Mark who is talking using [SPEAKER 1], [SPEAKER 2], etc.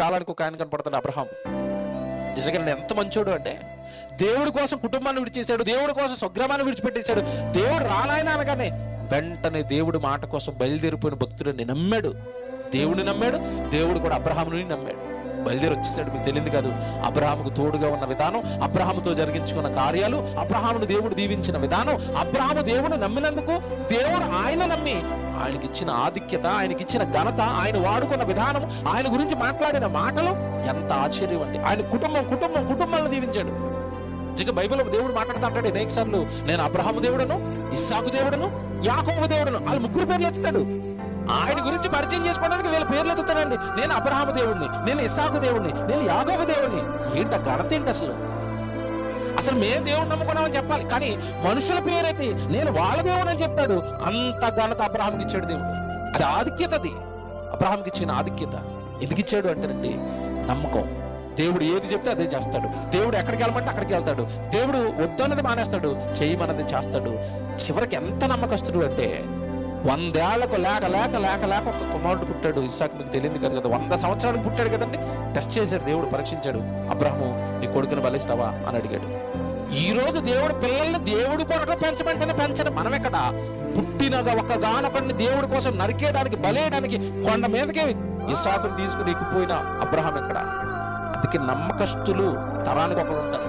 [SPEAKER 1] కాలానికి ఒక ఆయన కనపడతాడు, అబ్రహాం. నిజంగా నేను ఎంత మంచోడు అంటే, దేవుడి కోసం కుటుంబాన్ని విడిచేశాడు, దేవుడి కోసం స్వగ్రామాన్ని విడిచిపెట్టేశాడు. దేవుడు రానాయన అనగానే వెంటనే దేవుడి మాట కోసం బయలుదేరిపోయిన భక్తుడిని నమ్మాడు. దేవుడిని నమ్మాడు, దేవుడు కూడా అబ్రహాముని నమ్మాడు. బయలుదేరి వచ్చేసాడు. మీకు తెలియదు కాదు, అబ్రహాముకు తోడుగా ఉన్న విధానం, అబ్రహాముతో జరిగించుకున్న కార్యాలు, అబ్రహామును దేవుడు దీవించిన విధానం, అబ్రహాము దేవుడు నమ్మినందుకు దేవుడు ఆయన నమ్మి ఆయనకిచ్చిన ఆధిక్యత, ఆయనకిచ్చిన ఘనత, ఆయన వాడుకున్న విధానం, ఆయన గురించి మాట్లాడిన మాటలు ఎంత ఆశ్చర్యం అండి. ఆయన కుటుంబాలను దీవించాడు. నిజంగా బైబిల్లో దేవుడు మాట్లాడుతూ అంటాడు అనేక సార్లు, నేను అబ్రహాము దేవుడను, ఇస్సాకు దేవుడను, యాకోబు దేవుడను. వాళ్ళు ముగ్గురు పేర్లు ఎత్తుతాడు. ఆయన గురించి పరిచయం చేసుకోవడానికి వీళ్ళ పేర్లు ఎత్తుతాడండి. నేను అబ్రహాము దేవుడిని, నేను ఇస్సాకు దేవుడిని, నేను యాకోబు దేవుడిని. ఏంట ఘనత ఏంటి అసలు మేము దేవుడు నమ్ముకున్నామని చెప్పాలి, కానీ మనుషుల పేరైతే నేను వాళ్ళ దేవుడు అని చెప్తాడు. అంత ఘనత అబ్రహాంకి ఇచ్చాడు దేవుడు. అది ఆధిక్యత, అది అబ్రహాంకి ఇచ్చిన ఆధిక్యత. ఎందుకు ఇచ్చాడు అంటేనండి, నమ్మకం. దేవుడు ఏది చెప్తే అదే చేస్తాడు. దేవుడు ఎక్కడికి వెళ్ళమంటే అక్కడికి వెళ్తాడు. దేవుడు వద్దన్నది మానేస్తాడు, చేయమన్నది చేస్తాడు. చివరికి ఎంత నమ్మకస్తుడు అంటే, 100 ఏళ్లకు లేక ఒక కుమారుడు పుట్టాడు. ఇస్సాకు మీకు తెలియదు కదా, 100 సంవత్సరాలకు పుట్టాడు కదండి. టెస్ట్ చేశాడు దేవుడు, పరీక్షించాడు. అబ్రహాము, నీ కొడుకుని బలిస్తావా అని అడిగాడు. ఈ రోజు దేవుడు పిల్లల్ని దేవుడి కొరకు పెంచమంటేనే పెంచడం. మనం ఎక్కడ పుట్టినగా ఒక గానపడిని దేవుడి కోసం నరికేయడానికి, బలేయడానికి కొండ మీదకే ఇస్సాకుని తీసుకుని ఎక్కిపోయిన అబ్రహాం ఎక్కడ? అందుకే నమ్మకస్తులు తరానికి ఒకరు ఉంటారు.